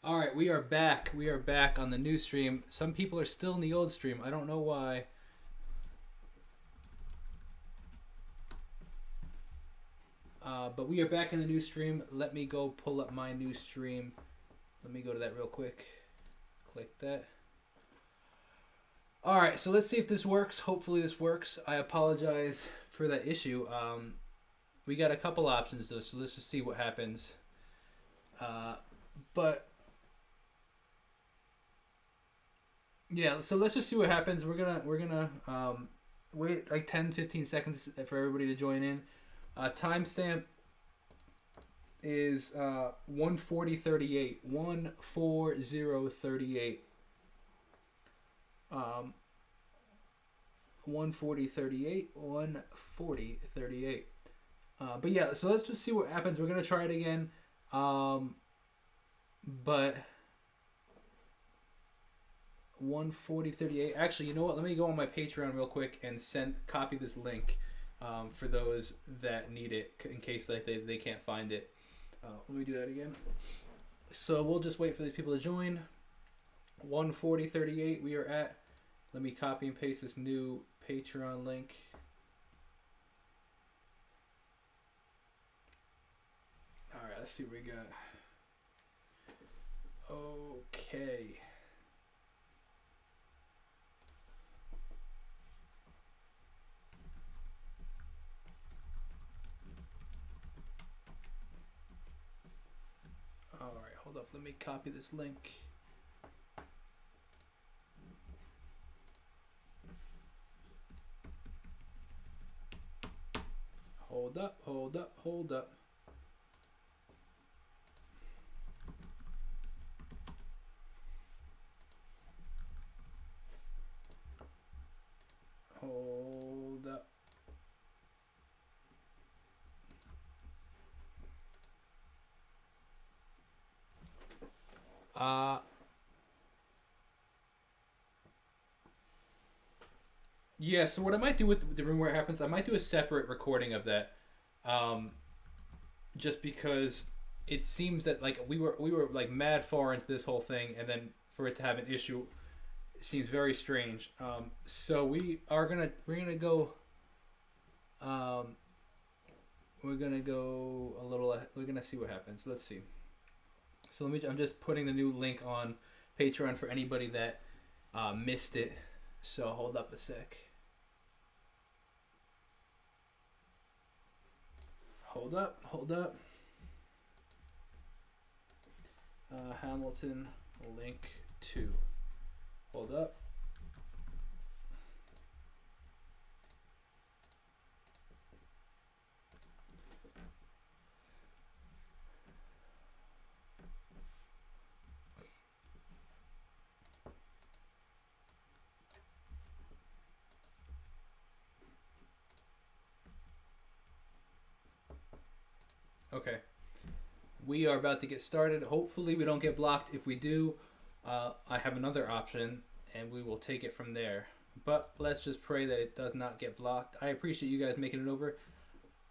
All right, we are back. We are back on the new stream. Some people are still in the old stream. I don't know why. But we are back in the new stream. Let me go pull up my new stream. Let me go to that real quick. Click that. All right, so let's see if this works. Hopefully this works. I apologize for that issue. We got a couple options though, so let's just see what happens. But yeah, so let's just see what happens. We're gonna wait like 10-15 seconds for everybody to join in. Timestamp is 1:40:38. 1:40:38. 1:40:38. 1:40:38. But yeah, so let's just see what happens. We're gonna try it again. But 1:40:38. Actually, you know what? Let me go on my Patreon real quick and copy this link for those that need it in case like they can't find it. Let me do that again. So we'll just wait for these people to join. 1:40:38 we are at. Let me copy and paste this new Patreon link. All right, let's see what we got. Okay. All right, hold up. Let me copy this link. Hold up, hold up, hold up. Hold up. Yeah, so what I might do with the room where it happens, I might do a separate recording of that. Just because it seems that like we were like mad far into this whole thing, and then for it to have an issue seems very strange. So we're gonna go a little. We're gonna see what happens. Let's see. So I'm just putting the new link on Patreon for anybody that missed it. So hold up a sec. Hold up. Hamilton link 2. Hold up. Okay. We are about to get started. Hopefully we don't get blocked. If we do, I have another option and we will take it from there. But let's just pray that it does not get blocked. I appreciate you guys making it over.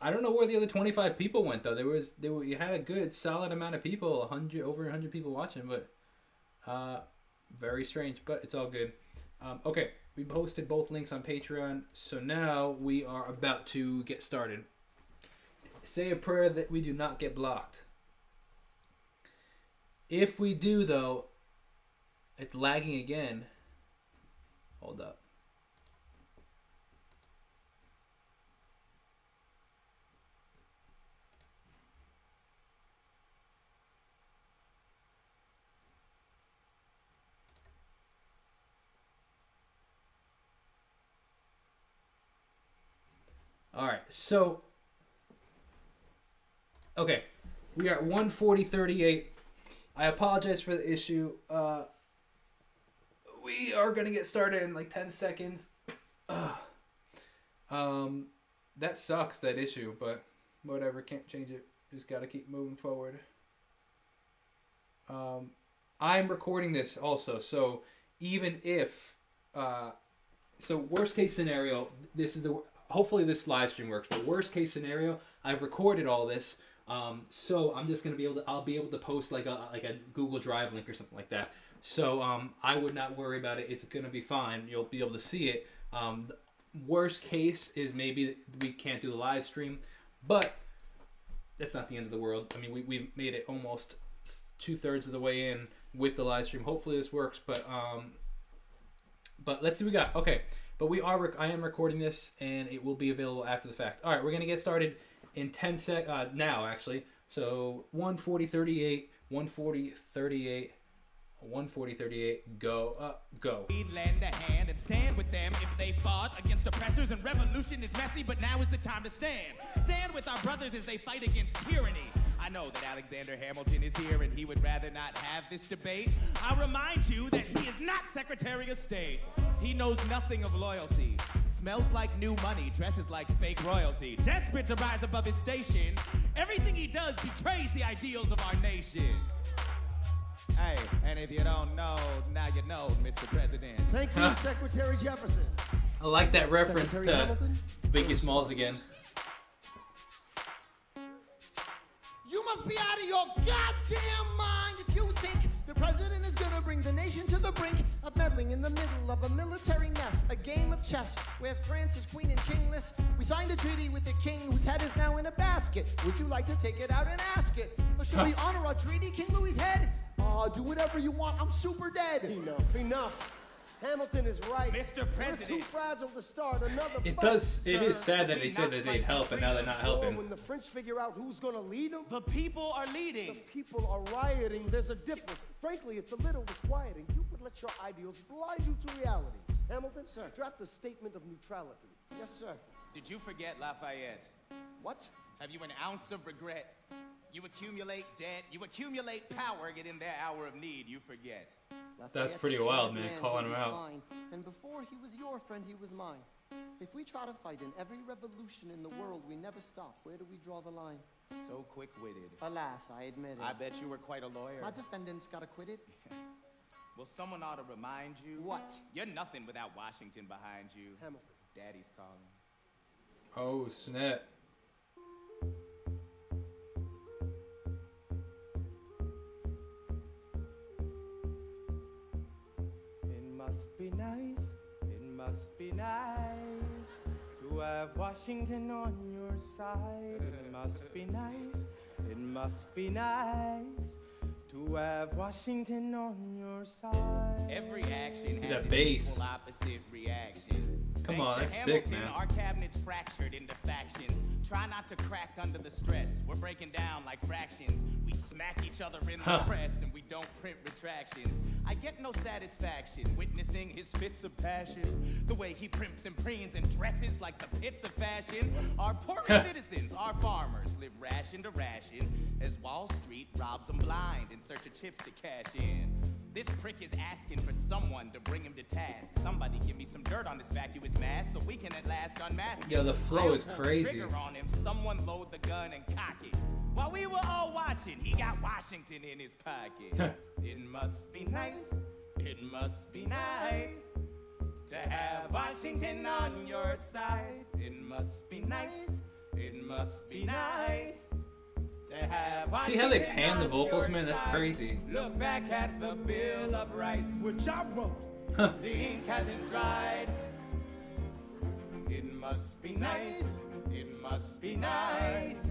I don't know where the other 25 people went though. You had a good solid amount of people, over 100 people watching, but very strange, but it's all good. Okay, we posted both links on Patreon. So now we are about to get started. Say a prayer that we do not get blocked. If we do, though, it's lagging again. Hold up. All right, so okay, we are at 1:40:38. I apologize for the issue. We are gonna get started in like 10 seconds. That sucks, that issue, but whatever, can't change it. Just gotta keep moving forward. I'm recording this also, so even if so worst case scenario, hopefully this live stream works, but worst case scenario, I've recorded all this. So I'm just gonna be able to. I'll be able to post like a Google Drive link or something like that. So I would not worry about it. It's gonna be fine. You'll be able to see it. Worst case is maybe we can't do the live stream, but that's not the end of the world. I mean, we've made it almost 2/3 of the way in with the live stream. Hopefully this works, but let's see what we got. Okay, but I am recording this, and it will be available after the fact. All right, we're gonna get started in 10 sec now actually. So 140:38, 140:38. 140:38. Go. Lend a hand and stand with them if they fought against oppressors, and revolution is messy, but now is the time to stand. Stand with our brothers as they fight against tyranny. I know that Alexander Hamilton is here and he would rather not have this debate. I'll remind you that he is not Secretary of State. He knows nothing of loyalty. Smells like new money, dresses like fake royalty. Desperate to rise above his station, everything he does betrays the ideals of our nation. Hey, and if you don't know, now you know, Mr. President. Thank you, Secretary Jefferson. I like that reference Secretary to Hamilton, Biggie Smalls again. You must be out of your goddamn mind if you think the president is gonna bring the nation to the brink of meddling in the middle of a military mess, a game of chess where France is queen and kingless. We signed a treaty with the king whose head is now in a basket. Would you like to take it out and ask it? Or should we honor our treaty, King Louis's head? Do whatever you want, I'm super dead. Enough. Hamilton is right. Mr. President. We're too fragile to start another fight. It is sad that they said that they'd help, and now they're not helping. When the French figure out who's gonna lead them, The people are leading. the people are rioting. There's a difference. Frankly, it's a little disquieting. You would let your ideals blind you to reality. Hamilton, sir, draft a statement of neutrality. Yes, sir. Did you forget Lafayette? What? Have you an ounce of regret? You accumulate debt, you accumulate power, yet in their hour of need, you forget. That's pretty wild, man, calling him out. And before he was your friend, he was mine. If we try to fight in every revolution in the world, we never stop. Where do we draw the line? So quick-witted. Alas, I admit it. I bet you were quite a lawyer. My defendants got acquitted. Well, someone ought to remind you. What? You're nothing without Washington behind you. Hamilton. Daddy's calling. Oh, snap. Must be nice to have Washington on your side. It must be nice, it must be nice to have Washington on your side. Every action has That its bass. equal opposite reaction. Come Thanks on, to that's Hamilton, sick, man. Our cabinet's fractured into factions. Try not to crack under the stress. We're breaking down like fractions. We smack each other in the press and we don't print retractions. I get no satisfaction witnessing his fits of passion. The way he primps and preens and dresses like the pits of fashion. Our poorer citizens, our farmers, live ration to ration as Wall Street robs them blind in search of chips to cash in. This prick is asking for someone to bring him to task. Somebody give me some dirt on this vacuous mass so we can at last unmask him. Yeah, the flow I'll is pull the crazy. trigger on him, someone load the gun and cock it. While we were all watching, he got Washington in his pocket. It must be nice, it must be nice to have Washington on your side. It must be nice, it must be nice to have Washington. See how they pan the on vocals, your man? That's side. crazy. Look back at the Bill of Rights, which I wrote. The ink hasn't dried. It must be nice, it must be nice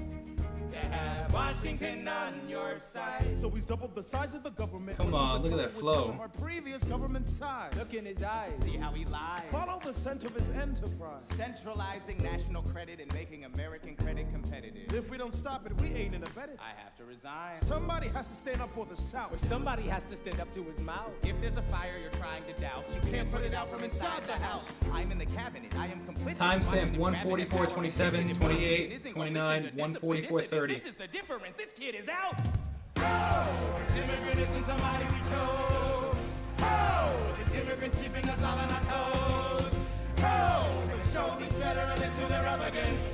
to have Washington on your side. So he's doubled the size of the government. Come on, look at that flow. Our previous government size. Look in his eyes, see how he lies. Follow the scent of his enterprise. Centralizing national credit and making American credit competitive. If we don't stop it, we ain't in a bet. I have to resign. Somebody has to stand up for the South. Somebody has to stand up to his mouth. If there's a fire you're trying to douse, you can't put it out from inside the house. I'm in the cabinet, I am complicit. Timestamp 144, 27, 28, 29, 144, 30. This is the difference, this kid is out. Oh, this immigrant isn't somebody we chose. Oh, this immigrant's keeping us all on our toes. Oh, we show these federalists who they're up against.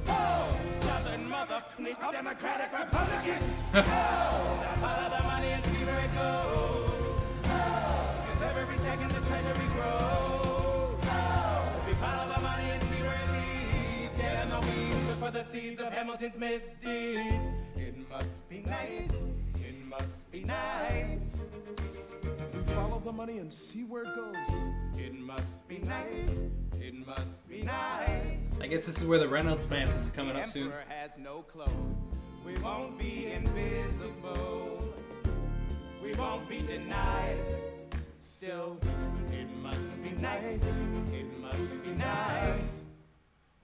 Oh, Southern mother, Democratic Republicans. Oh, now follow the money and see where it goes. Oh, 'cause every second the treasury grows. Oh, we follow the money and see where it leads. Yeah, and the weeds look for the seeds of Hamilton's misdeeds. It must be nice, it must be nice. We follow the money and see where it goes. It must be nice, it must be nice. I guess this is where the Reynolds plant is coming The up soon. emperor has no clothes. We won't be invisible, we won't be denied. Still, it must be nice, it must be nice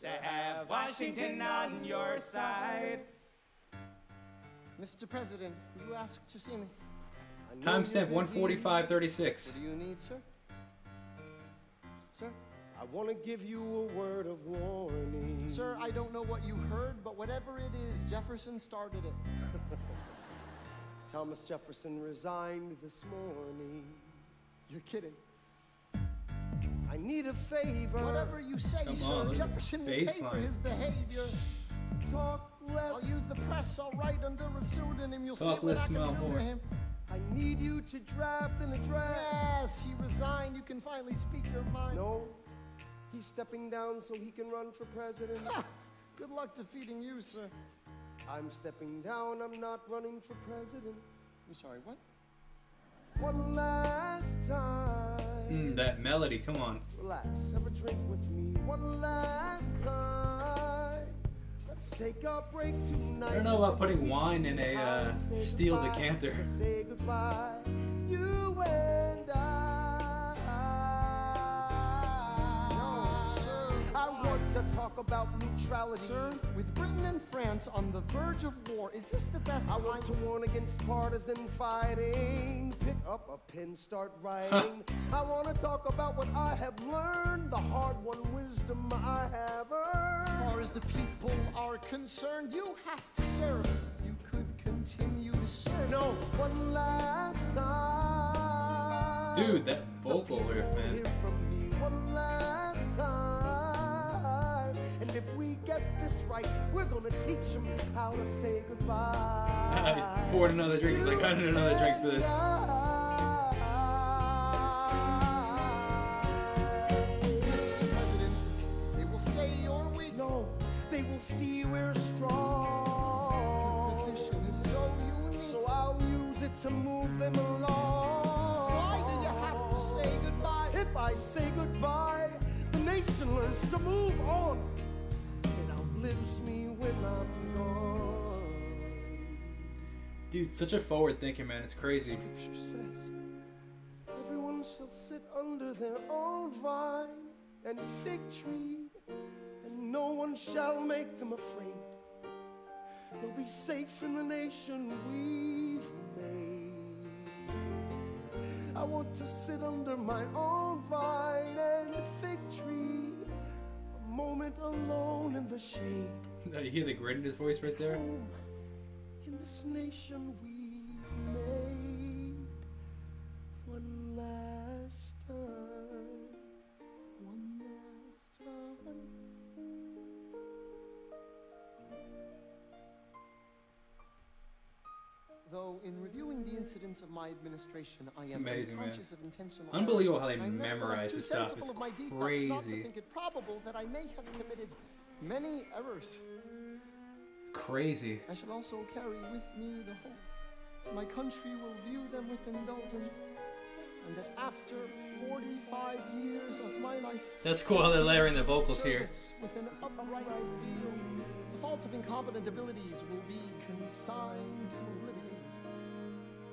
to have Washington on your side. Mr. President, you asked to see me. Timestamp 1:45:36. What do you need, sir? Sir? I want to give you a word of warning. Sir, I don't know what you heard, but whatever it is, Jefferson started it. Thomas Jefferson resigned this morning. You're kidding. I need a favor. Whatever you say, Come sir, on, look at Jefferson the will pay for baseline. his behavior. Talk less. I'll use the press, I'll write under a pseudonym. You'll see Talk it when less, I can smell remember more. him. I need you to draft an address. Yes, he resigned. You can finally speak your mind. No, he's stepping down so he can run for president. Ha! Good luck defeating you, sir. I'm stepping down, I'm not running for president. I'm sorry, what? One last time. That melody, come on. Relax, have a drink with me. One last time. Let's take a break tonight. I don't know about putting wine in a steel decanter. Say goodbye, you and I. No, sir. I want to talk about neutrality. Sir, with Britain and France on the verge of war, is this the best I time? want to warn against partisan fighting. Pick up a pen, start writing. I want to talk about what I have learned, the hard-won wisdom I have As earned. far as the people are concerned, you have to serve. You could continue to serve. No, one last time. Dude, that vocal riff, People man. hear from me one last time. And if we get this right, we're gonna teach them how to say goodbye. He's poured another drink. He's like, I need another drink for this. Mr. President, they will say you're weak. No, they will see we're strong. Position is so unique. So I'll use it to move them along. Why do you have to say goodbye? If I say goodbye, the nation learns to move on. It outlives me when I'm gone. Dude, such a forward thinking, man. It's crazy. Scripture says, everyone shall sit under their own vine and fig tree, and no one shall make them afraid. They'll be safe in the nation we've made. I want to sit under my own vine and fig tree, a moment alone in the shade. You hear the grit in his voice right there? Home in this nation we've made. One last time. One last time. Though in reviewing the incidents of my administration, I am amazing, man. conscious of intentional Unbelievable error. how they I'm nevertheless memorize too this stuff. sensible It's of my defects not to crazy. think it probable that I may have committed many errors. Crazy. I shall also carry with me the hope my country will view them with indulgence, and that after 45 years of my life, That's cool how they're layering the vocals here. service with an upright zeal, the faults of incompetent abilities will be consigned to oblivion,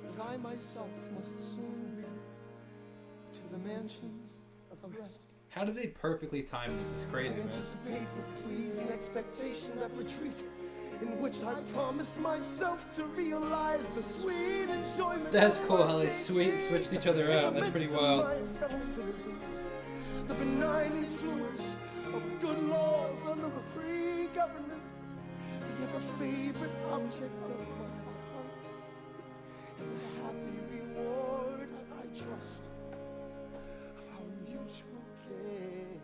as I myself must soon be to the mansions of rest. How did they perfectly time this? It's I crazy, man. anticipate with pleasing expectation that retreat in which I promise myself to realize the sweet enjoyment. That's of cool how they my switched each other in out. the That's pretty midst of wild. my fellow citizens, the benign influence of good laws under a free government, the ever favorite object of my heart, and the happy reward, as I trust, of our mutual cares,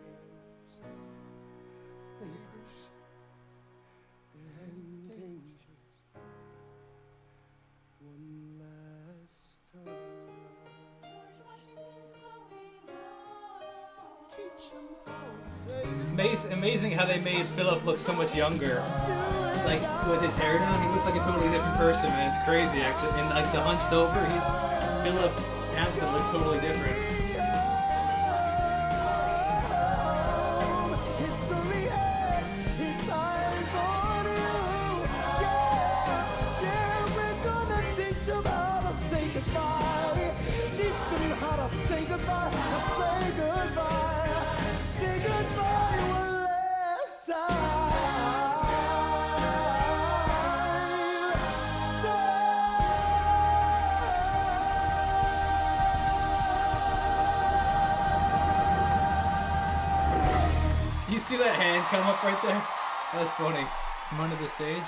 labors, and dangers. One last time. Teach them how to say amazing how they made Philip look so much younger. Like with his hair down, he looks like a totally different person, man. It's crazy, actually. And like the hunched over, Philip Hampton looks totally different. History has its eyes on you. Yeah, we're gonna teach them how to say goodbye. Teach them how to say goodbye. Say goodbye. Say goodbye one last time. You see that hand come up right there? That's funny. From under the stage.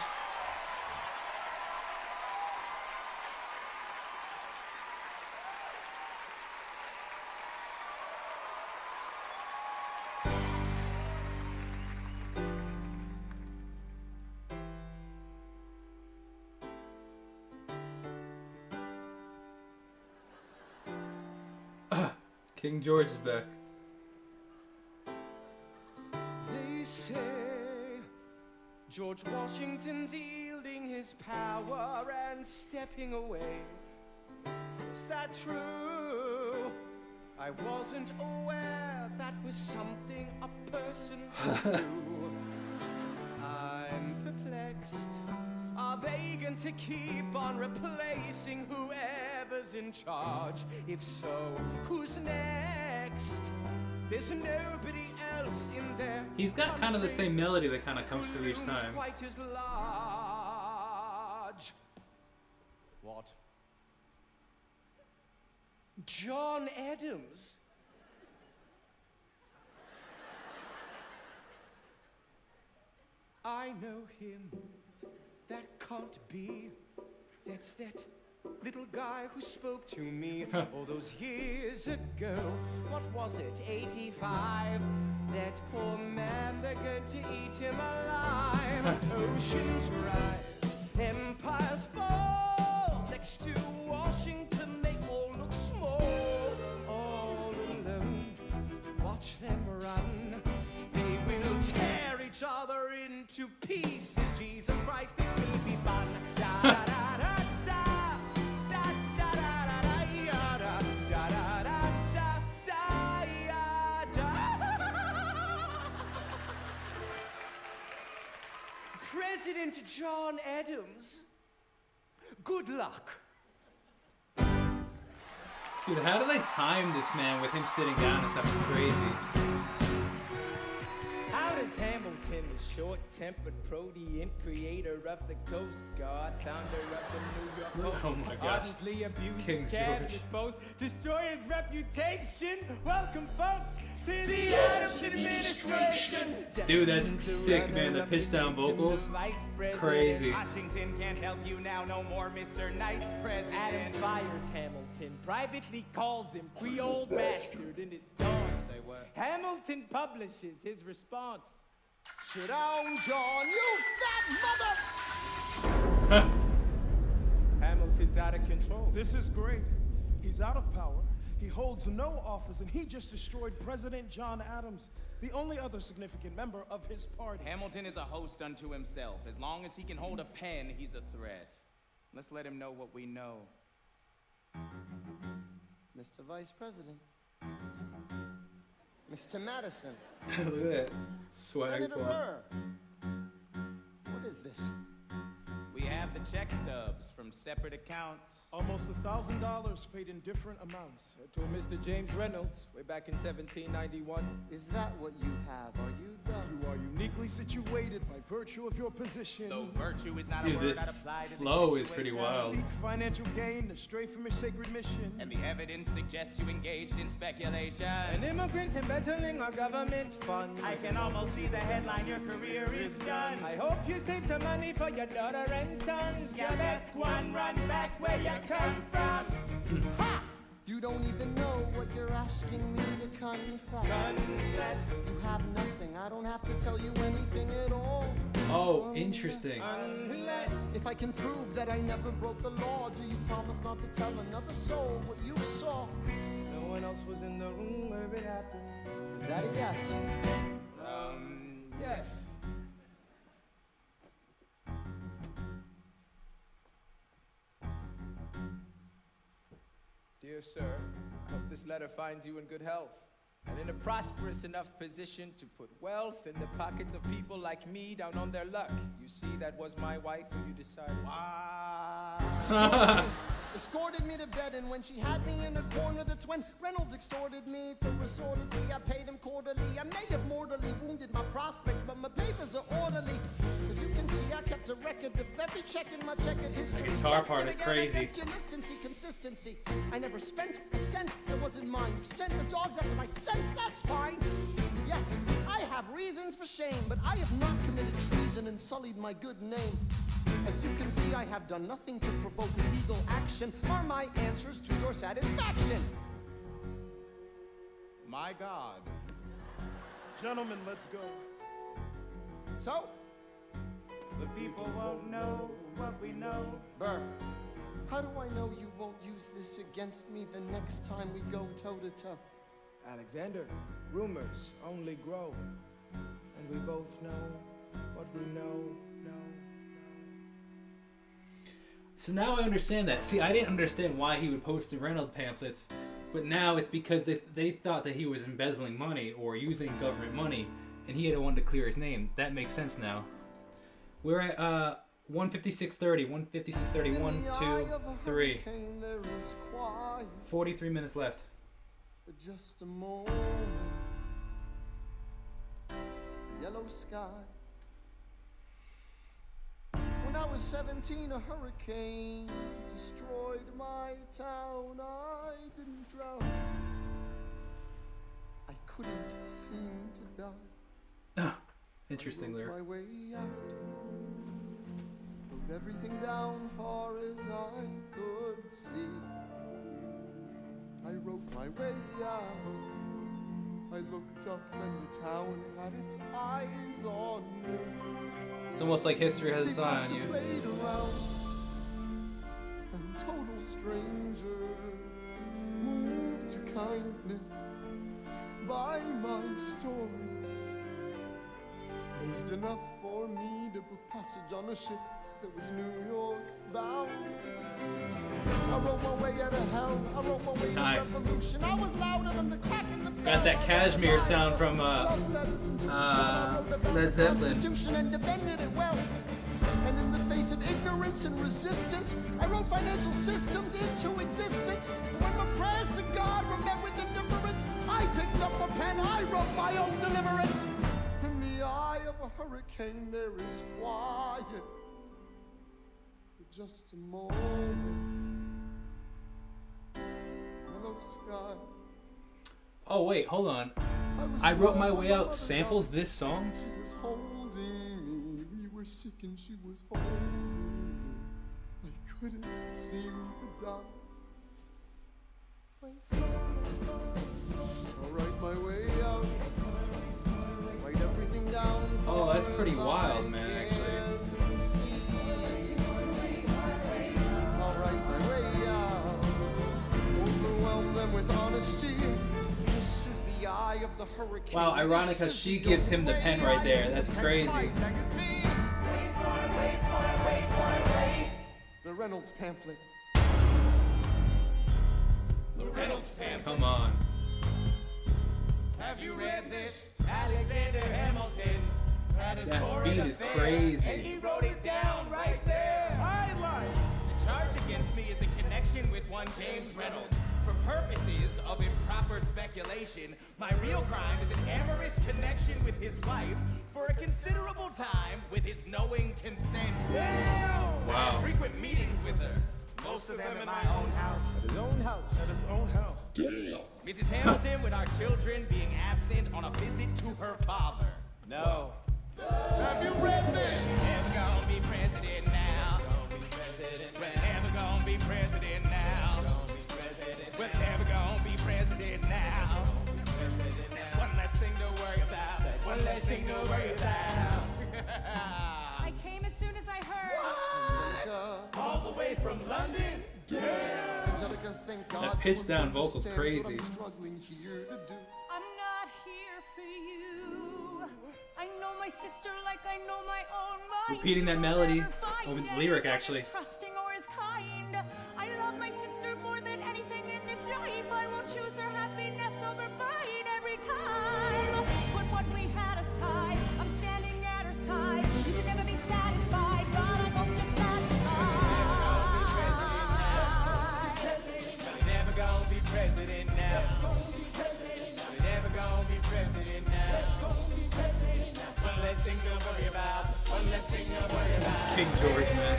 King George is back. They say George Washington's yielding his power and stepping away. Is that true? I wasn't aware that was something a person could do. I'm perplexed. Are they going to keep on replacing whoever's in charge? If so, who's next? There's nobody else in there. He's got kind of the same melody that kind of comes through each time. Quite as large. What? John Adams. I know him. That can't be. That's that little guy who spoke to me all those years ago. What was it, 85? That poor man, they're going to eat him alive. Oceans rise, empires fall. Next to Washington, they all look small. All alone, watch them run. They will tear each other into pieces. Jesus Christ, it will be fun. Da da da da da da da da da da da da da da da. President John Adams. Good luck. Dude, how do they time this man with him sitting down and stuff? It's crazy. Out of Hamilton, the short-tempered protean creator of the Coast Guard, founder of the New York Post. Oh my gosh. Ardently abused King his cabinet George. post, destroy his reputation. Welcome, folks, to the Adams administration. Dude, that's sick, man. The pitch down vocals. It's crazy. Washington can't help you now, no more, Mr. Nice President. Adams fires Hamilton, privately calls him Creole bastard in his taunts. Say what? Hamilton publishes his response. Sit down, John, you fat mother! Hamilton's out of control. This is great. He's out of power. He holds no office, and he just destroyed President John Adams, the only other significant member of his party. Hamilton is a host unto himself. As long as he can hold a pen, he's a threat. Let's let him know what we know. Mr. Vice President. Mr. Madison. Look at that. Swag Senator ball. Burr. What is this? We have the check stubs from separate accounts. Almost $1,000 paid in different amounts. To Mr. James Reynolds, way back in 1791. Is that what you have? Are you dumb? You are uniquely situated by virtue of your position. Though virtue is not Dude, a word this that applies to flow this is pretty situation. wild. Seek financial gain to stray from your sacred mission. And the evidence suggests you engaged in speculation. An immigrant embezzling our government funds. I can almost see the headline, your career is done. I hope you save some money for your daughter and sons. You best one run back where you come from. Ha! You don't even know what you're asking me to confess. Confess. You have nothing. I don't have to tell you anything at all. Oh, interesting. Unless If I can prove that I never broke the law, do you promise not to tell another soul what you saw? no one else was in the room where it happened. Is that a yes? Yes. Dear sir, I hope this letter finds you in good health and in a prosperous enough position to put wealth in the pockets of people like me down on their luck. You see, that was my wife who you decided. Wow. Escorted me to bed, and when she had me in a corner, that's when Reynolds extorted me for assortedly. I paid him quarterly. I may have mortally wounded my prospects, but my papers are orderly. As you can see, I kept a record of every check in my checkered history. The guitar part is crazy. Consistency. I never spent a cent that wasn't mine. You sent the dogs after my sense, that's fine. Yes, I have reasons for shame, but I have not committed treason and sullied my good name. As you can see, I have done nothing to provoke legal action. Are my answers to your satisfaction? My God. Gentlemen, let's go. So? The people won't know what we know. Burr, how do I know you won't use this against me the next time we go toe-to-toe? Alexander, rumors only grow. And we both know what we know. So now I understand that. See, I didn't understand why he would post the Reynolds pamphlets, but now it's because they thought that he was embezzling money or using government money, and he had wanted to clear his name. That makes sense now. We're at 156.30, 156.30, 1, 2, 3. 43 minutes left. For just a moment, yellow sky. When I was 17, a hurricane destroyed my town. I didn't drown. I couldn't seem to die. Interesting lyric. My way out. Wrote everything down far as I could see. I wrote my way out. I looked up and the town had its eyes on me. It's almost like history has its eye on you. Played around, and total strangers moved to kindness by my story. Raised enough for me to book passage on a ship that was New York bound. I wrote my way out of hell. I wrote my way to revolution. I was louder than the crack in the bell. Got that cashmere sound from Led Zeppelin. And defended it well. And in the face of ignorance and resistance, I wrote financial systems into existence. When my prayers to God were met with indifference, I picked up a pen. I wrote my own deliverance. In the eye of a hurricane, there is quiet. For just a moment. Hello, sky. Oh wait, hold on. I Wrote My Way Out samples this song? She was holding me. We were sick and she was holding me. I couldn't seem to die. I'll write my way out. Write everything down. Oh, that's pretty wild, man, actually. I'll write my way out. Overwhelm them with honesty. This is the eye of the hurricane. Wow, ironic how she gives him the pen right there. That's crazy. The Reynolds pamphlet. The Reynolds pamphlet. Come on. Have you read this? Alexander Hamilton had a That beat is affair, crazy. and he wrote it down right there. Highlights. The charge against me is a connection with one James Reynolds. For purposes of improper speculation, my real crime is an amorous connection with his wife for a considerable time with his knowing consent. Damn! Wow. I had frequent meetings with her. Most of them in my own house. At his own house. At his own house. Damn. Mrs. Hamilton with our children being absent on a visit to her father. No. Have you read this? Never gonna be president now. We're never gonna be president now. We're never gonna be president now. That's one less thing to worry about. One less thing to worry about. I came as soon as I heard. All the way from London? Angelica, thank God That pitch someone down vocal's understands what crazy. I'm struggling here to do. I'm not here for you. I know my sister like I know my own mind. Repeating that melody, or lyric actually. Trusting or is kind. I love my sister more than anything in this life. I will choose her happiness over mine every time. Put what we had aside. I'm standing at her side. You can never be satisfied, but I hope you're satisfied. You're never gonna be president now. You're never gonna be president now. One less thing to worry about. One less thing to worry about. King George, man.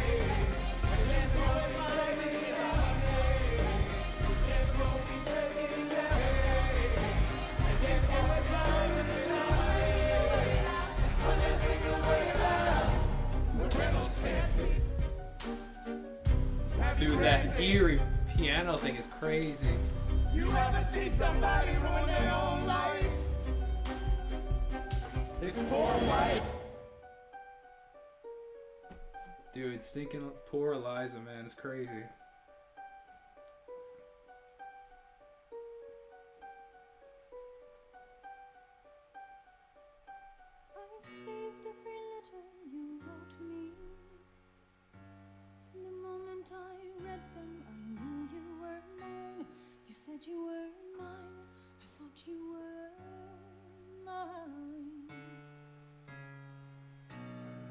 Dude, that eerie piano thing is crazy. You ever seen somebody ruin their own life? This poor wife. Dude, stinking poor Eliza, man, it's crazy. I saved every letter you wrote me. From the moment I read them, I knew you were mine. You said you were mine. I thought you were mine.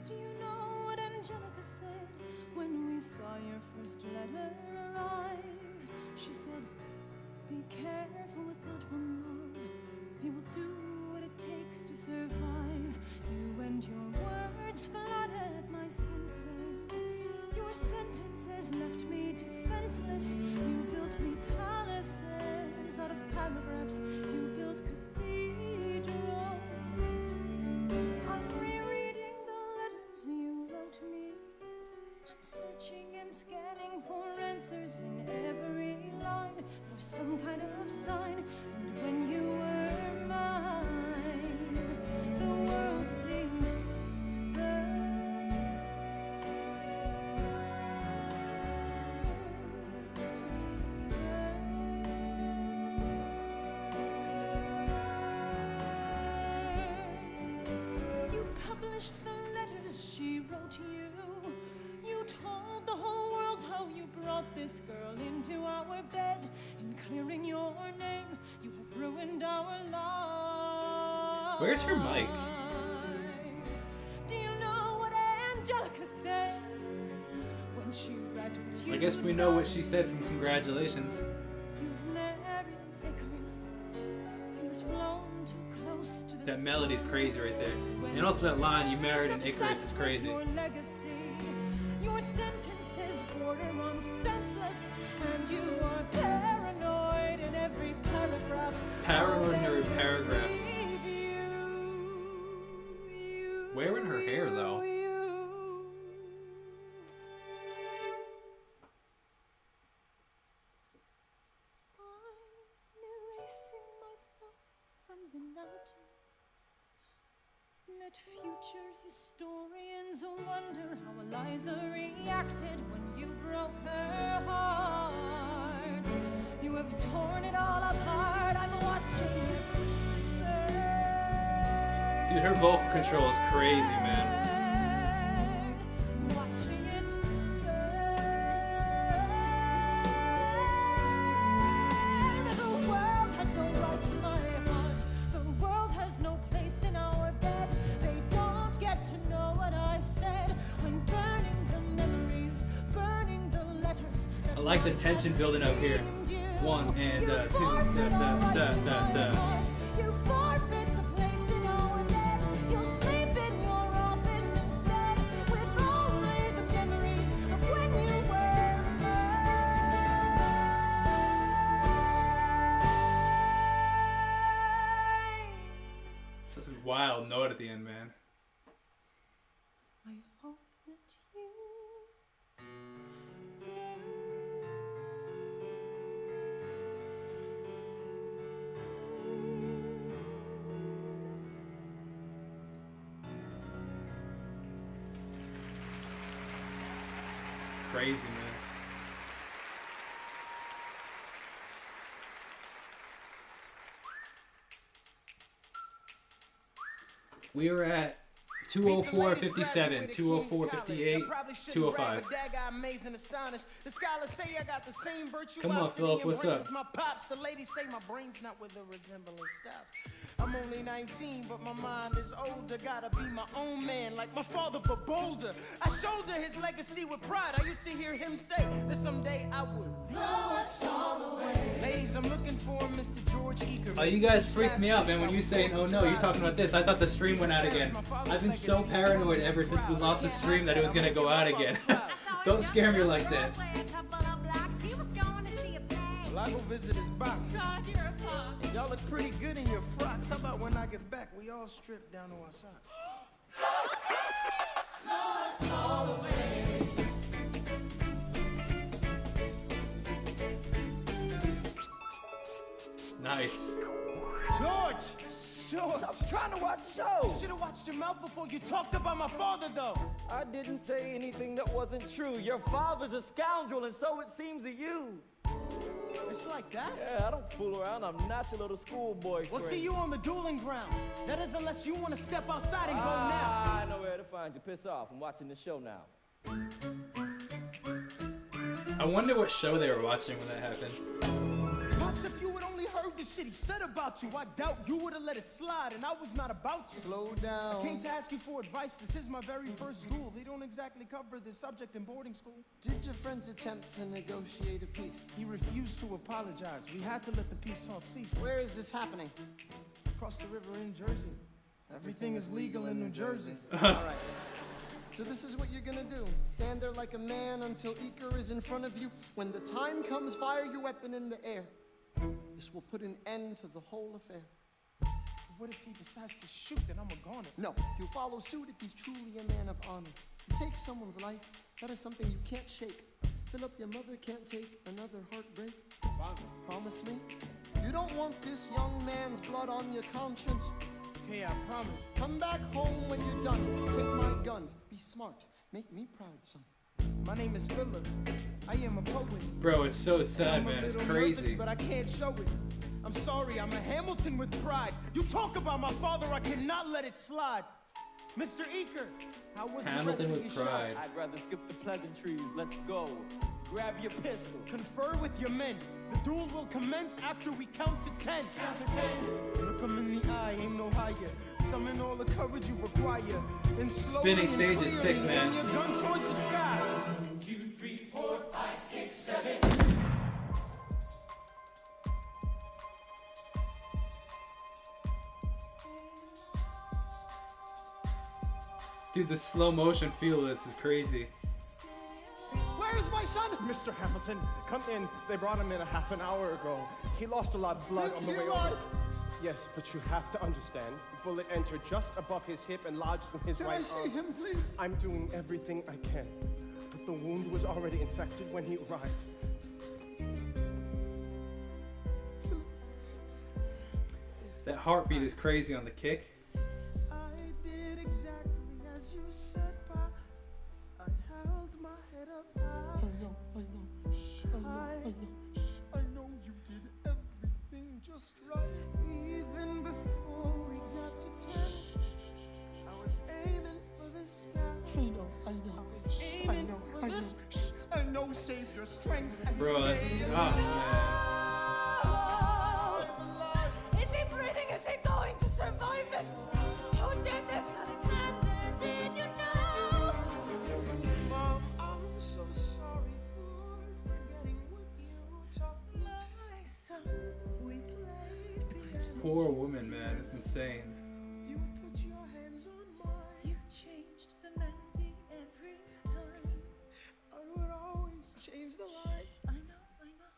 Do you know what Angelica said when we saw your first letter arrive? She said, be careful with that one, love. He will do what it takes to survive. You and your words flooded my senses. Your sentences left me defenseless. You built me palaces out of paragraphs. You built cathedrals. I'm rereading the letters you wrote me. I'm searching and scanning for answers in every line, for some kind of sign. And when you were mine, the world seemed to burn. You published the letters she wrote you. You told the whole world how you brought this girl into our bed. In clearing your name, you have ruined our lives. Where's her mic? Do you know what Angelica said when she read what you I guess we know what she said from Congratulations. You've married an Icarus. He was flown too close to the That melody's crazy right there. And also that line, you married an Icarus, is crazy. Your legacy, your sentences border on senseless, and you are paranoid in every paragraph. Paranoid in every How they paragraph. deceive you. Wearing her hair, though. I'm erasing myself from the narrative. Let future historians wonder how Eliza reacted when you broke her heart. You have torn it all apart. I'm watching it burn. Dude, her vocal control is crazy, man. Watching it burn. The world has no right to my heart. The world has no place in our bed. They don't get to know what I said when burning the memories, burning the letters. I like the tension building up here. One and two. You forfeit the place in our bed. You'll sleep in your office instead with only the memories of when you were mine. This is a wild note at the end, man. I hope that you Crazy, man. We are at 204.57, 204.58, 205. Come on, Philip, what's up? My pops, the ladies say my brain's not where the resemblance stops. I'm only 19, but my mind is older. Gotta be my own man, like my father, but bolder. I shoulder his legacy with pride. I used to hear him say that someday I would blow us all away. Ladies, I'm looking for Mr. George Eaker. Oh, you guys freaked me out, man, when you saying, oh no, you're talking about this. I thought the stream went out again. I've been so paranoid ever since we lost the stream that it was gonna go out again. Don't scare me like that. Well, I go visit his box. God, you're a pop. Y'all look pretty good in your frocks. How about when I get back, we all strip down to our socks? Blow us all away. Nice. George! I'm trying to watch the show. You should have watched your mouth before you talked about my father, though. I didn't say anything that wasn't true. Your father's a scoundrel, and so it seems to you. It's like that? Yeah, I don't fool around. I'm not your little schoolboy We'll friend. see you on the dueling ground. That is unless you want to step outside and go now. I know where to find you. Piss off. I'm watching the show now. I wonder what show they were watching when that happened. Pops, if you had only heard the shit he said about you, I doubt you would have let it slide, and I was not about to. Slow down. I came to ask you for advice. This is my very first duel. They don't exactly cover this subject in boarding school. Did your friends attempt to negotiate a peace? He refused to apologize. We had to let the peace talk cease. Where is this happening? Across the river in Jersey. Everything is legal in New Jersey. All right. So this is what you're gonna do. Stand there like a man until Iker is in front of you. When the time comes, fire your weapon in the air. This will put an end to the whole affair. What if he decides to shoot? Then I'm a goner. No, he'll follow suit if he's truly a man of honor. To take someone's life, that is something you can't shake. Philip, your mother can't take another heartbreak. Father. Promise me? You don't want this young man's blood on your conscience. Okay, I promise. Come back home when you're done. Take my guns. Be smart. Make me proud, son. My name is Philip. I am a poet. Bro, it's so sad, I'm a man. It's little crazy. nervous, but I can't show it. I'm sorry, I'm a Hamilton with pride. You talk about my father, I cannot let it slide. Mr. Eaker, how was Hamilton the rest of with your pride. shot? I'd rather skip the pleasantries. Let's go. Grab your pistol. Confer with your men. The duel will commence after we count to 10. Count to 10. Look 'em in the eye, ain't no higher. Summon all the courage you require. And slowly Spinning and stage is clearly sick, man. aim your gun towards the sky. 2, 3, 4, 5, 6, 7. Dude, the slow motion feel of this is crazy. Where is my son? Mr. Hamilton, come in. They brought him in a half an hour ago. He lost a lot of blood Is on the he way alive? over. Yes, but you have to understand, the bullet entered just above his hip and lodged in his Can right I see arm. him, please? I'm doing everything I can, but the wound was already infected when he arrived. That heartbeat is crazy on the kick. I did exactly as you said, Pa. I held my head up high. I know you did everything just right. Even before we got to 10, I was aiming for the sky. I know. I know, save your strength and Bro, stay that's tough, alive. man. Is he breathing? Is he going to survive this? Who did this, Alexander? Did you know? Mom, I'm so sorry for forgetting what you taught me. My son. We played piano. Poor woman, man. It's insane. You would put your hands on mine. You changed the melody every time. I would always change the light. I know.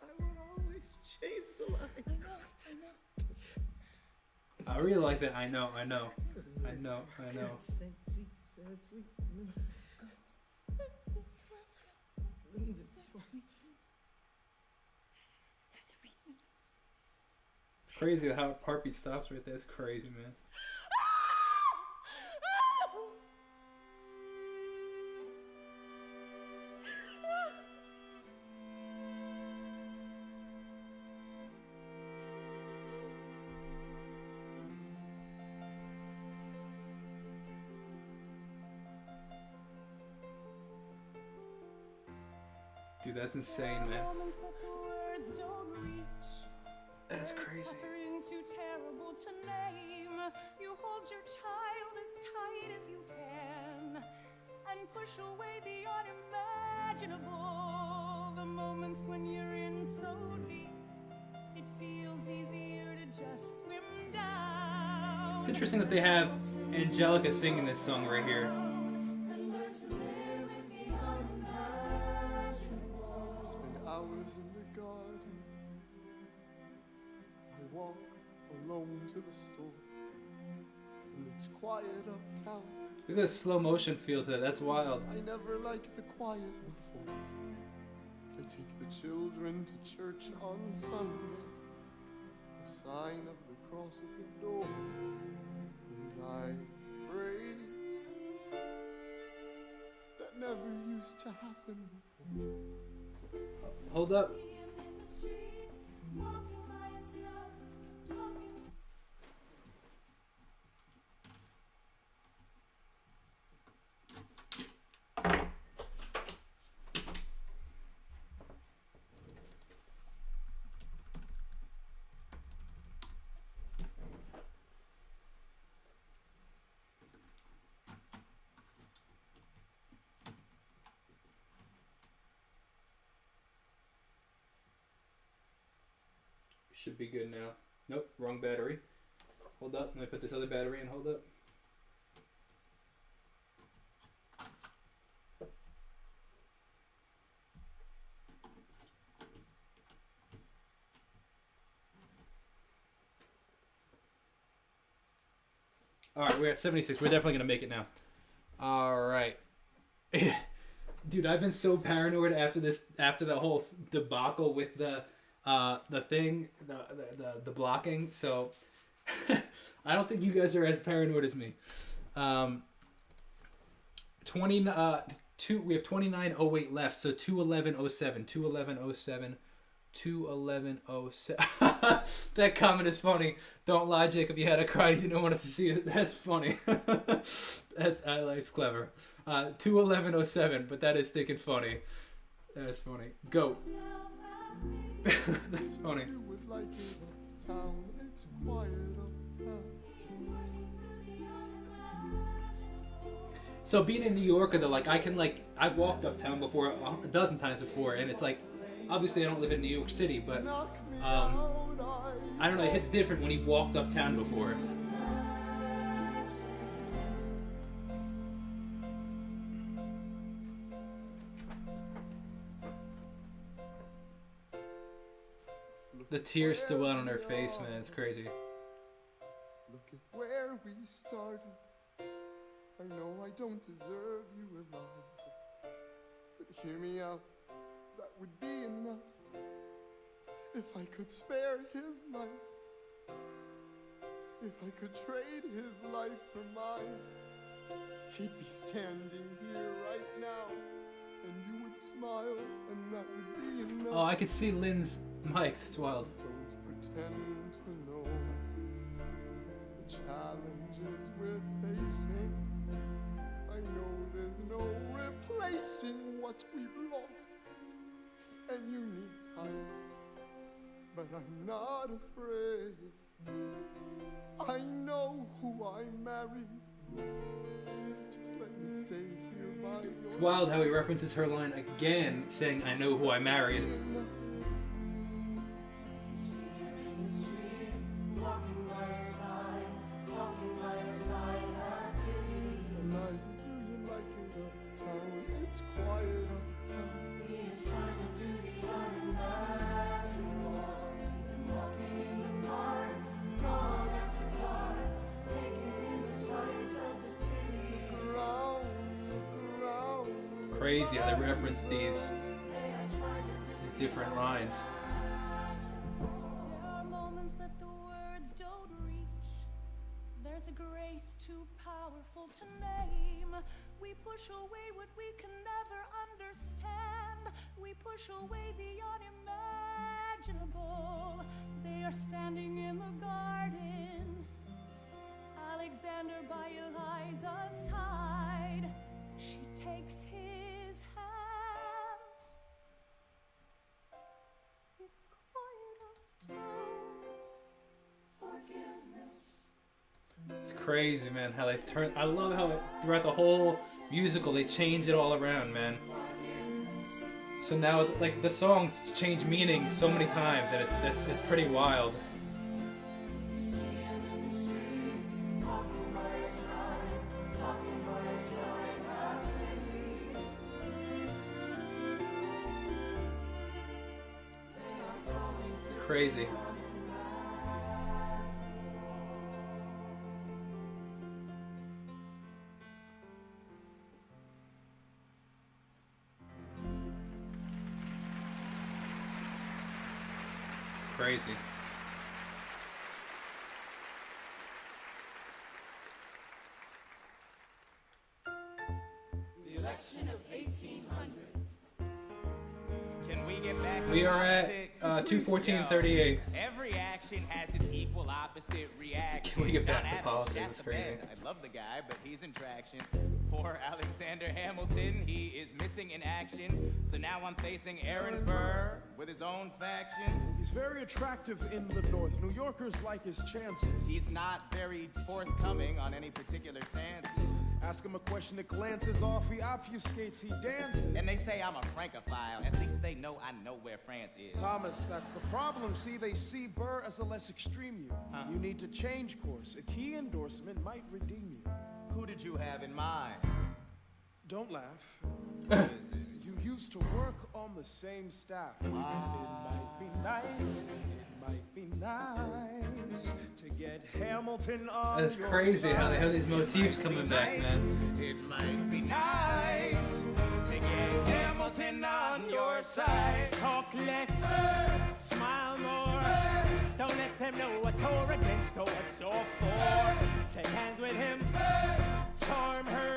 I would always change the light. I know. I really like that. I know. It's crazy how heartbeat stops right there. It's crazy, man. Dude, that's insane, man. Moments that the words don't reach. That's There's crazy. Suffering too terrible to name. You hold your child as tight as you can and push away the unimaginable. The moments when you're in so deep, it feels easier to just swim down. It's interesting that they have Angelica singing this song right here. Spend hours in the garden. I walk alone to the store, and it's quiet uptown. Look at the slow motion feel to that. That's wild. I never liked the quiet before. I take the children to church on Sunday, a sign of the cross at the door, and I pray. That never used to happen before. Hold up. See him in the street, walking by himself, talking to Should be good now. Nope, wrong battery. Hold up. Let me put this other battery in. Hold up. Alright, we're at 76. We're definitely going to make it now. Alright. Dude, I've been so paranoid after the whole debacle with the thing, the blocking. So I don't think you guys are as paranoid as me. We have 29:08 left, so 2:11:07, 2:11:07, 2:11:07. That comment is funny. Don't lie, Jacob. You had a cry. You didn't want us to see it. That's funny. It's clever. 2:11:07, but that is stinking funny. That is funny. Go. That's funny. You would like it uptown. It's quiet uptown. So being in New York, though, like I've walked uptown before a dozen times before, and it's like, obviously I don't live in New York City, but I don't know, it hits different when you've walked uptown before. The tears still out on her face, man. It's crazy. Look at where we started. I know I don't deserve you, Eliza, but hear me out. That would be enough. If I could spare his life, if I could trade his life for mine, he'd be standing here right now, and you would smile, and that would be enough. Oh, I could see Lynn's mic. It's wild. Don't pretend to know the challenges we're facing. I know there's no replacing what we've lost, and you need time, but I'm not afraid. I know who I married. Just let me stay here by your It's wild how he references her line again, saying, "I know who I married." Eliza, do you like it uptown? It's quiet uptown. He is trying to do the unimaginable. Walking in the park, long after dark, taking in the sights of the city. Look around. Crazy how they reference these different lines. There are moments that the words don't reach. There's a grace too powerful to name. We push away what we can never understand. We push away the unimaginable. They are standing in the garden. Alexander by Eliza's side. She takes his hand. crazy, man. How they turn. I love how throughout the whole musical they change it all around, man. So now, like, the songs change meaning so many times, and it's pretty wild. It's crazy. Crazy. The election of 1800. Can we get back to We are politics? at 2:14:38. Every action has its equal opposite reaction. Can we get back John to Adams politics? shot It's the crazy. bed. I love the guy, but he's in traction. Poor Alexander Hamilton, he is missing in action. So now I'm facing Aaron Burr with his own faction. He's very attractive in the North. New Yorkers like his chances. He's not very forthcoming on any particular stances. Ask him a question that glances off, he obfuscates, he dances. And they say I'm a Francophile. At least they know I know where France is. Thomas, that's the problem. See, they see Burr as a less extreme you. You need to change course. A key endorsement might redeem you. Who did you have in mind? Don't laugh. Who is it? You used to work on the same staff. It might be nice, it might be nice to get Hamilton on That's your crazy how they side. have these motifs coming back, man. It might be nice to get Hamilton on your side. Talk less, smile more. Don't let them know what you're against or what you're for. Shake hands with him, charm her.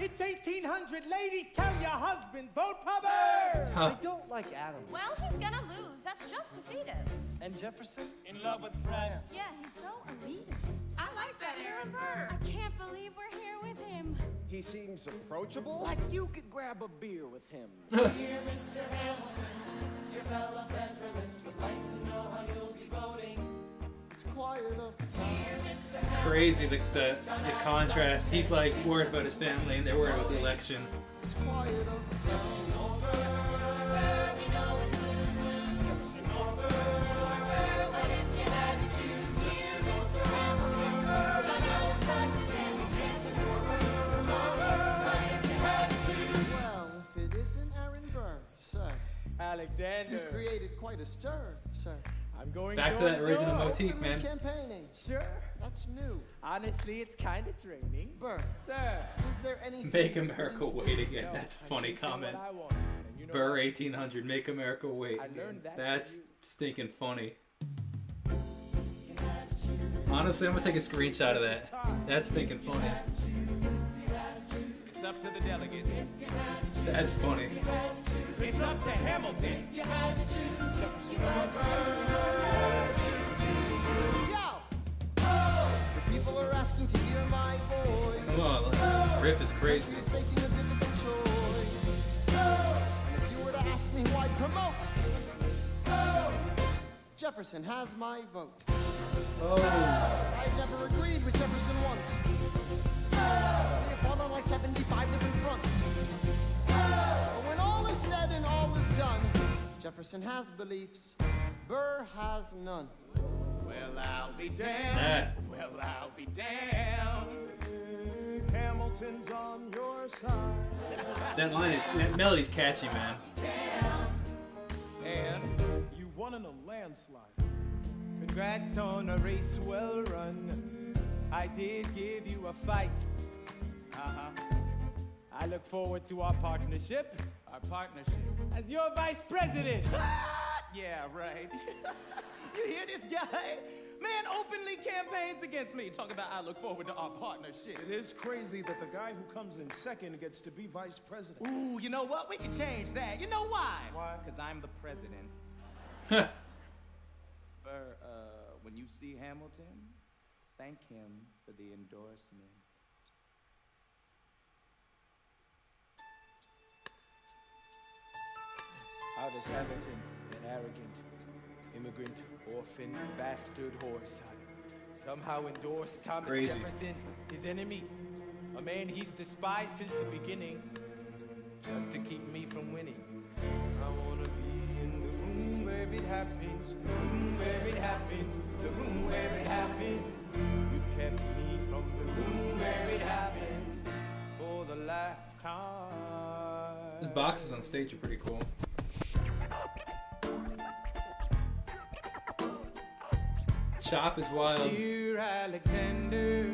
It's 1800, ladies, tell your husbands, vote for Burr. Huh. I don't like Adam. Well, he's gonna lose. That's just a fetus. And Jefferson? In love with France. Yeah, he's so elitist. I like that Aaron Burr. I can't believe we're here with him. He seems approachable. Like you could grab a beer with him. Dear Mr. Hamilton, your fellow Federalists would like to know how you'll be voting. It's quiet up time. It's crazy the contrast. He's like worried about his family, and they're worried about the election. It's quiet up time. Well, if it isn't Aaron Burr, sir, you Alexander, created quite a stir, sir. I'm going Back to that door original door. motif, Openly man. campaigning. Sure. That's new. Honestly, it's kind of draining. Burr, Sir. is there anything... Make America wait again. No, That's a I'm funny choosing comment. what I want, and you know Burr what? 1800, make America wait I again. learned that from That's you. stinking funny. Honestly, I'm gonna take a screenshot of that. That's stinking funny. It's up to the delegates. That's funny. It's up to Hamilton. Yo! The people are asking to hear my voice. Come on, the riff is crazy. He's facing a difficult choice. And if you were to ask me who I'd promote, Jefferson has my vote. Oh, I've never agreed with Jefferson once. We have fought on like 75 different fronts. But when all is said and all is done, Jefferson has beliefs, Burr has none. Well, I'll be snap. damned. Well, I'll be damned. Hamilton's on your side. That melody's catchy, man. And You won in a landslide. Congrats on a race well run. I did give you a fight. I look forward to our partnership our partnership. as your vice president. Yeah, right. You hear this guy? Man openly campaigns against me. Talk about I look forward to our partnership. It is crazy that the guy who comes in second gets to be vice president. Ooh, you know what? We can change that. You know why? Why? Because I'm the president. Burr, when you see Hamilton, thank him for the endorsement. How does Hamilton, an arrogant immigrant, orphan, bastard horse, somehow endorsed Thomas Crazy. Jefferson, his enemy. A man he's despised since the beginning, just to keep me from winning. I wanna be in the room where it happens, the room where it happens, the room where it happens. You kept me from the room where it happens for the last time. His boxes on stage are pretty cool. Chop is wild. Dear Alexander,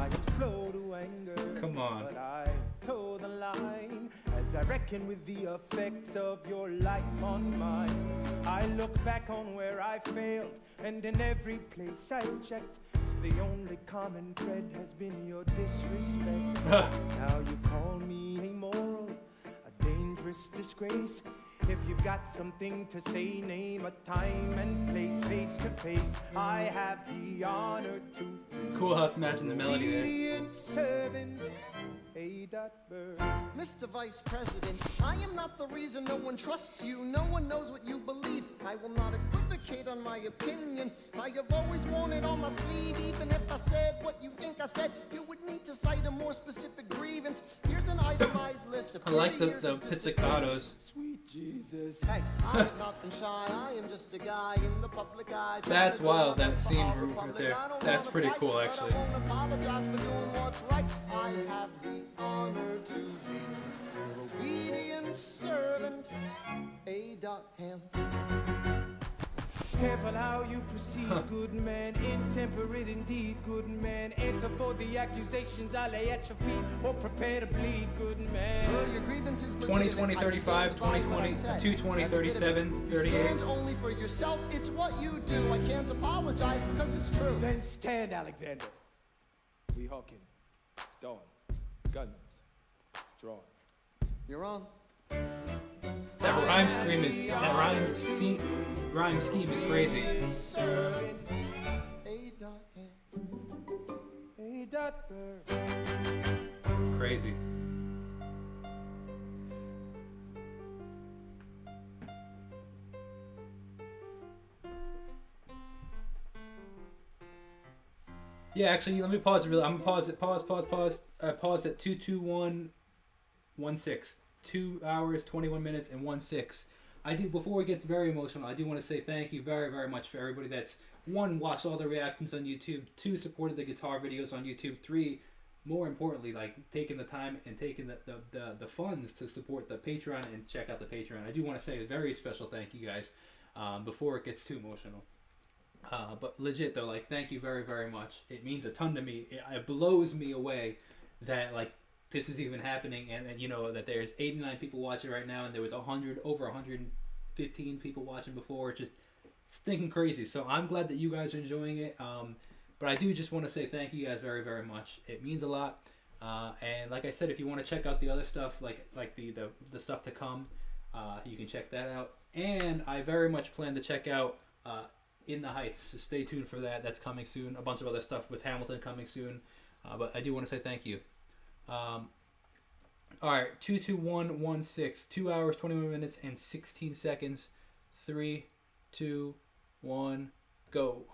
I am slow to anger. Come on. But I toe the line as I reckon with the effects of your life on mine. I look back on where I failed, and in every place I checked, the only common thread has been your disrespect. Now you call me immoral, a dangerous disgrace. If you've got something to say, name a time and place, face to face. I have the honor to Cool how it's matching the melody there. obedient servant, A. Bird. Mr. Vice President, I am not the reason no one trusts you. No one knows what you believe. I will not equivocate on my opinion. I have always worn it on my sleeve. Even if I said what you think I said, you would need to cite a more specific grievance. Here's an itemized list of I like 30 years the of pizzicatos. Sweet Jesus. Hey, I have not been shy. I am just a guy in the public eye. That's wild, that That's scene our right republic. there. I don't That's wanna pretty fight, cool, but actually. I won't apologize for doing what's right. I have the honor to be your obedient servant, A. Ham. Careful how you proceed, good man. Intemperate indeed, good man. Answer for the accusations I lay at your feet, or prepare to bleed, good man. Your grievance is 2020, 35, 2020, 220, 37, 38. Stand only for yourself. It's what you do. I can't apologize because it's true. Then stand, Alexander. We hawking. Dawn. Guns. Drawn. You're on. That rhyme scheme is crazy. Servant, A. Ham. A. Bird. Crazy. Yeah, actually, let me pause it. I'm gonna pause it. Pause. Pause at 2:21:16. 2 hours, 21 minutes, and 1:06. I do. Before it gets very emotional, I do want to say thank you very, very much for everybody that's 1, watched all the reactions on YouTube, 2, supported the guitar videos on YouTube, 3, more importantly, like taking the time and taking the funds to support the Patreon and check out the Patreon. I do want to say a very special thank you guys before it gets too emotional. But legit though, like, thank you very, very much. It means a ton to me. It blows me away that like this is even happening, and you know that there's 89 people watching right now, and there was over 115 people watching before. It's just stinking crazy. So I'm glad that you guys are enjoying it. But I do just want to say thank you guys very, very much. It means a lot. And like I said, if you want to check out the other stuff, like the stuff to come, you can check that out. And I very much plan to check out In the Heights. So stay tuned for that. That's coming soon. A bunch of other stuff with Hamilton coming soon. But I do want to say thank you. All right, 2:21:16. 2 hours, 21 minutes, and 16 seconds. 3, 2, 1, go.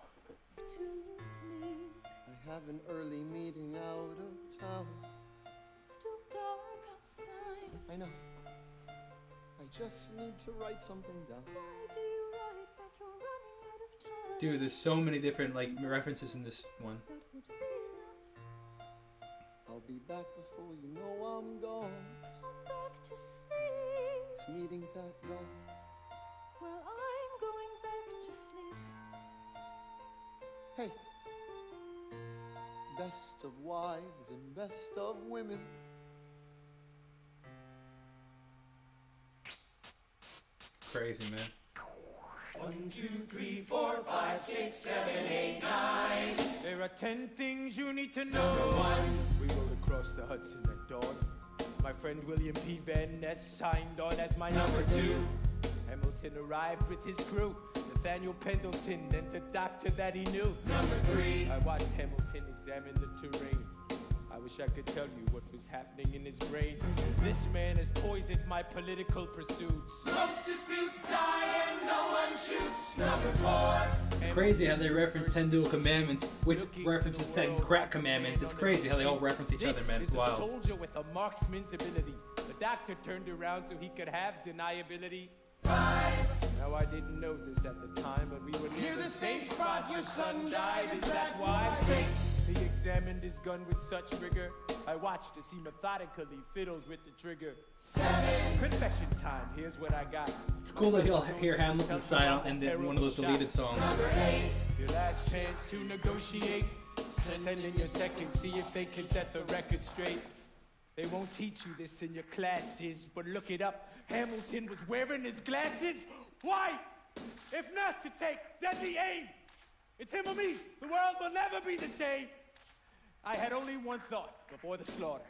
To sleep. I have an early meeting out of town. It's still dark outside. I know. I just need to write something down. Why do you write like you're running out of time? Dude, there's so many different like references in this one. That would be enough. I'll be back before you know I'm gone. Come back to sleep. This meeting's at 1. Well, I'm going back to sleep. Hey. Best of wives and best of women. Crazy, man. 1, 2, 3, 4, 5, 6, 7, 8, 9. There are 10 things you need to know. Number 1, we rode across the Hudson at dawn. My friend William P. Van Ness signed on as my number 2. Hamilton arrived with his crew, Nathaniel Pendleton and the doctor that he knew. Number 3, I watched Hamilton examine the terrain. I wish I could tell you what was happening in his brain. This man has poisoned my political pursuits. Most disputes die and no one shoots. Number 4, It's crazy how they reference 10 dual commandments, which references 10 crack commandments. It's crazy how they all reference each other, man. It's This is a wild. soldier with a marksman's ability. The doctor turned around so he could have deniability. Now I didn't know this at the time, but we were near the same spot your son died. Is that why? He examined his gun with such rigor. I watched as he methodically fiddled with the trigger. 7. Confession time. Here's what I got. It's cool that you'll hear Hamilton's side on and then one of those deleted songs. Your last chance to negotiate. Send in your second, see if they can set the record straight. They won't teach you this in your classes, but look it up. Hamilton was wearing his glasses. Why? If not to take deadly aim. It's him or me. The world will never be the same. I had only one thought before the slaughter.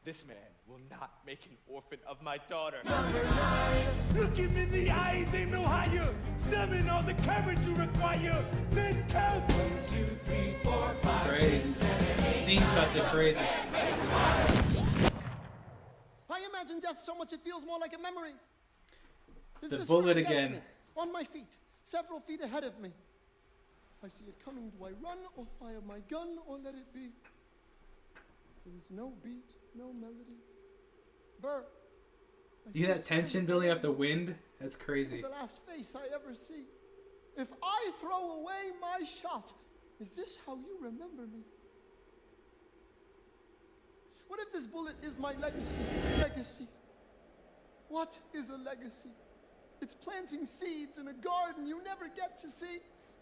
This man will not make an orphan of my daughter. Number 9. Look him in the eyes, aim no higher. Summon all the courage you require. Then count 1, 2, 3, 4, 5, Crazy. 6, 7, 8. Scene cuts are crazy. I imagine death so much it feels more like a memory. Is The this bullet where it gets again. me? On my feet, several feet ahead of me. I see it coming. Do I run or fire my gun or let it be? There is no beat, no melody. Burr. You hear that tension building up the wind? That's crazy. The last face I ever see. If I throw away my shot, is this how you remember me? What if this bullet is my legacy? Legacy. What is a legacy? It's planting seeds in a garden you never get to see.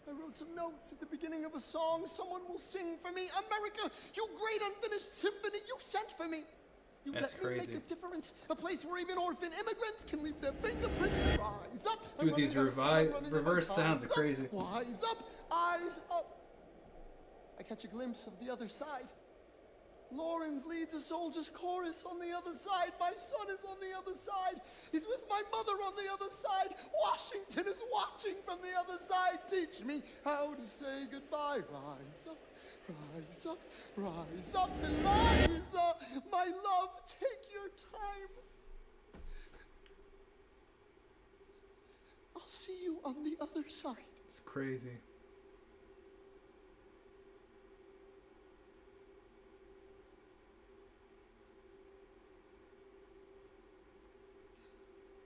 I wrote some notes at the beginning of a song someone will sing for me. America, you great unfinished symphony you sent for me. You That's let me crazy. make a difference. A place where even orphan immigrants can leave their fingerprints and rise up. I'm Dude, these running out of time, running out of reverse time. sounds are Eyes up, crazy. Wise up, eyes up. I catch a glimpse of the other side. Lawrence leads a soldier's chorus on the other side. My son is on the other side. He's with my mother on the other side. Washington is watching from the other side. Teach me how to say goodbye. Rise up, rise up, rise up, Eliza. My love, take your time. I'll see you on the other side. It's crazy.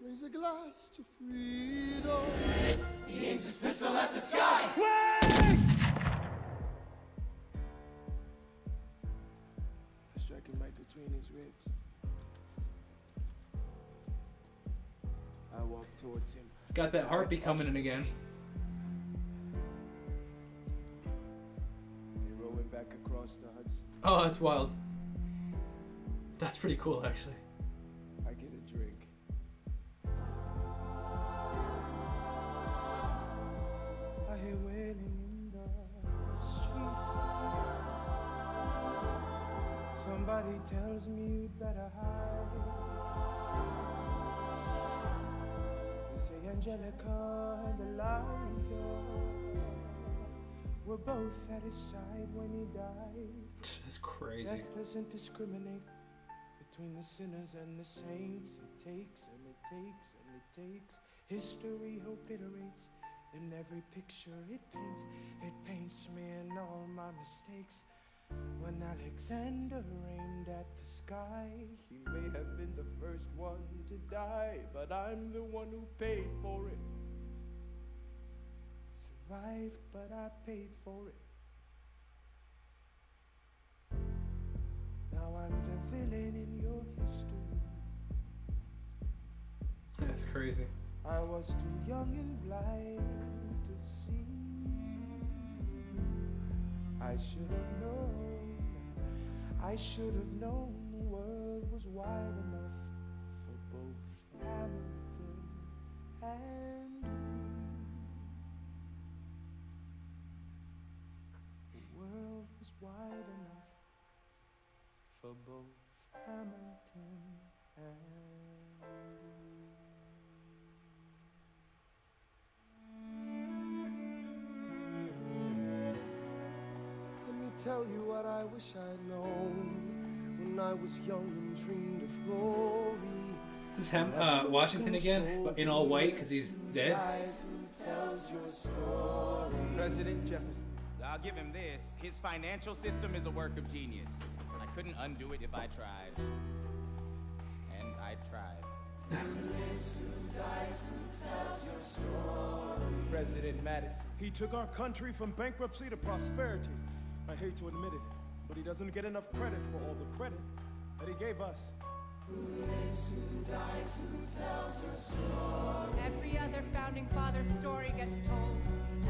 Raise a glass to freedom. He aims his pistol at the sky. Wait! I strike him right between his ribs. I walk towards him. Got that heartbeat coming in again. They row him back across the Hudson. Oh, that's wild. That's pretty cool, actually. I get a drink. I hear wailing in the streets. Somebody tells me you'd better hide. They say Angelica and Eliza were both at his side when he died. That's crazy. Death doesn't discriminate between the sinners and the saints. It takes and it takes and it takes. History obliterates in every picture it paints. It paints me in all my mistakes. When Alexander aimed at the sky, he may have been the first one to die, but I'm the one who paid for it. Survived, but I paid for it. Now I'm the villain in your history. That's crazy. I was too young and blind to see. I should have known. I should have known the world was wide enough for both Hamilton and me. The world was wide enough for both Hamilton and me. Let me tell you what I wish I'd known when I was young and dreamed of glory. This is Washington again, but in all white because he's dead. Who tells your story? President Jefferson. I'll give him this. His financial system is a work of genius. I couldn't undo it if I tried. And I tried. President Madison. He took our country from bankruptcy to prosperity. I hate to admit it, but he doesn't get enough credit for all the credit that he gave us. Every other founding father's story gets told.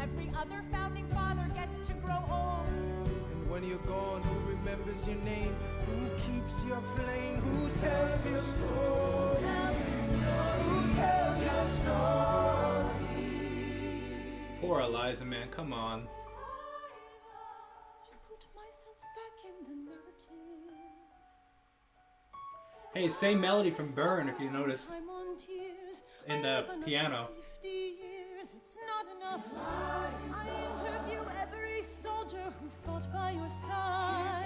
Every other founding father gets to grow old. And when you're gone, who remembers your name? Who keeps your flame? Who tells your story? Who tells your story? Poor Eliza, man. Come on. I put myself back in the narrative. Hey, same melody from Burn, if you notice. Time on tears. In I the live another piano. 50 years, it's not enough. I interview every soldier who fought by your side.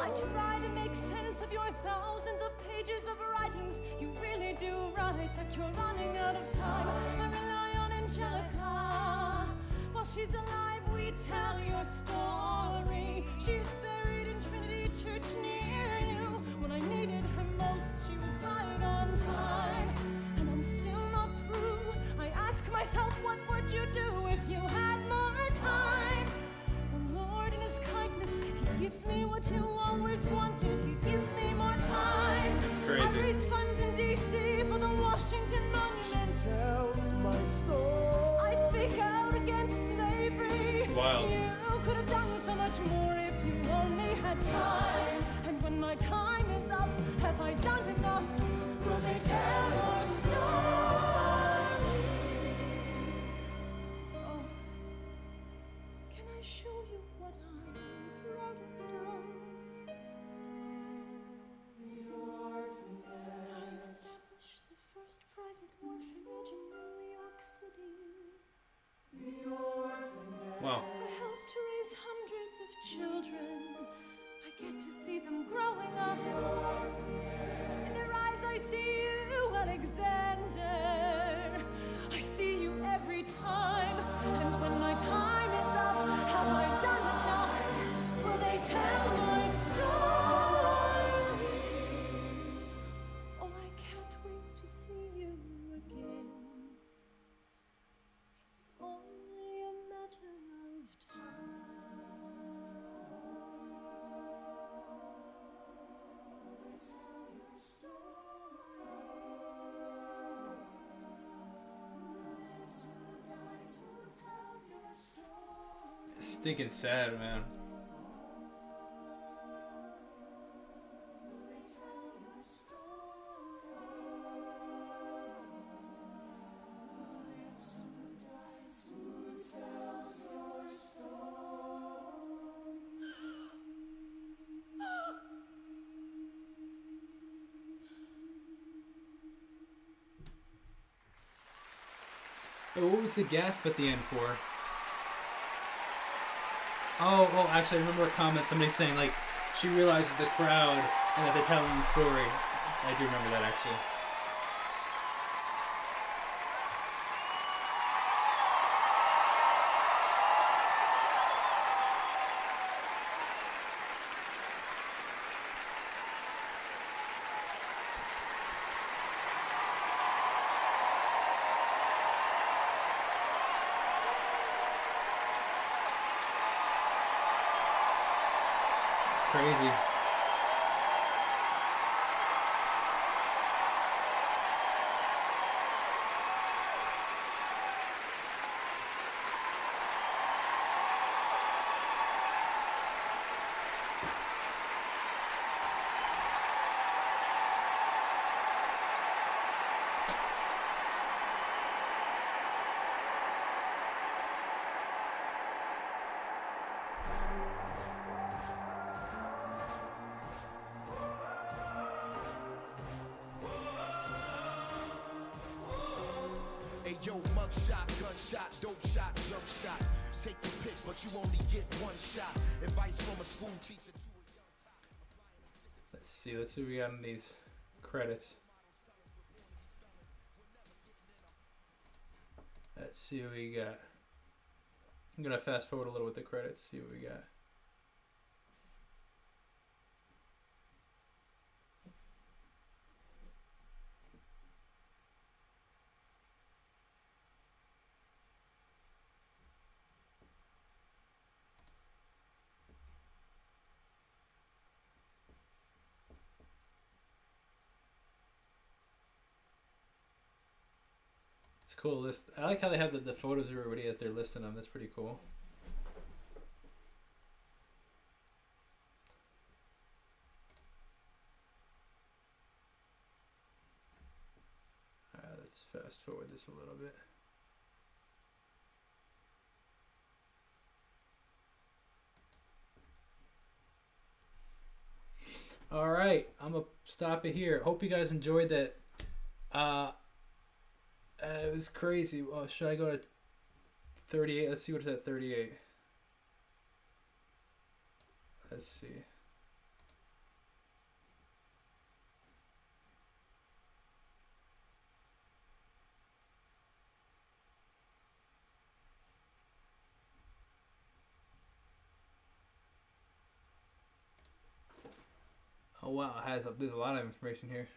I try to make sense of your thousands of pages of writings. You really do write that you're running out of time. I rely on Angelica. While she's alive, we tell your story. She's buried in Trinity Church near you. When I needed her most, she was right on time. And I'm still not through. I ask myself, what would you do if you had more time? The Lord in his kindness, he gives me what you always wanted. He gives me more time. It's I crazy. raise funds in D.C. for the Washington Monument. Tells my story. I speak out against slavery. Wild. You could have done so much more if you only had time. And when my time is up, have I done enough? Will they tell your story? Oh, can I show you what I'm proudest of? I established the first private orphanage in New York City. Wow. I helped to raise hundreds of children. I get to see them growing up. In their eyes I see you, Alexander. I see you every time. And when my time is up, have I done enough? Will they tell my story? Oh, I can't wait to see you again. It's only a matter of time. Will they tell your story? Who lives, who dies, who tells your story? Stinking sad, man. Will they tell your story? Who lives, who dies, who tells your story? Hey, what was the gasp at the end for? Oh, actually, I remember a comment, somebody saying, like, she realizes the crowd and that they're telling the story. I do remember that, actually. It's crazy. Hey yo, mug shot, gunshot, dope shot, jump shot. Take your pick, but you only get one shot. Advice from a school teacher to a young child. Let's see what we got in these credits. Let's see what we got. I'm gonna fast forward a little with the credits, see what we got. It's cool list. I like how they have the photos of everybody as they're listing them. That's pretty cool. Alright, let's fast forward this a little bit. Alright, I'm gonna stop it here. Hope you guys enjoyed that. It was crazy. Well, should I go to 38? Let's see what's at 38. Let's see. Oh wow, there's a lot of information here.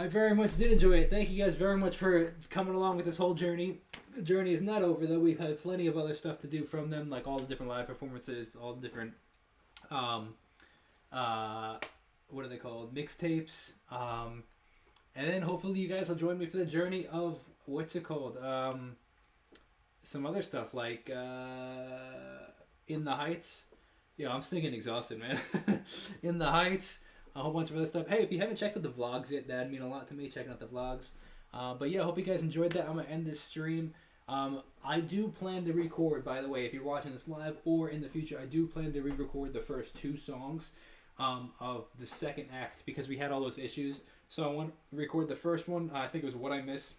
I very much did enjoy it. Thank you guys very much for coming along with this whole journey. The journey is not over though. We've had plenty of other stuff to do from them, like all the different live performances, all the different what are they called? Mixtapes. And then hopefully you guys will join me for the journey of what's it called? Some other stuff like In the Heights. Yeah, I'm stinking exhausted, man. In the Heights. A whole bunch of other stuff. Hey, if you haven't checked out the vlogs yet, that'd mean a lot to me, checking out the vlogs. But yeah, I hope you guys enjoyed that. I'm going to end this stream. I do plan to record, by the way, if you're watching this live or in the future, I do plan to re-record the first 2 songs of the second act because we had all those issues. So I want to record the first one. I think it was What I Miss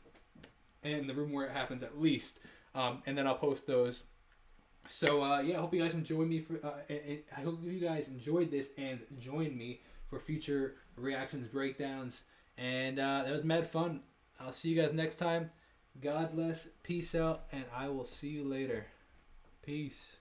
and The Room Where It Happens at least. And then I'll post those. So yeah, I hope you guys enjoy me. I hope you guys enjoyed this and join me for future reactions, breakdowns, and that was mad fun. I'll see you guys next time. God bless, peace out, and I will see you later. Peace.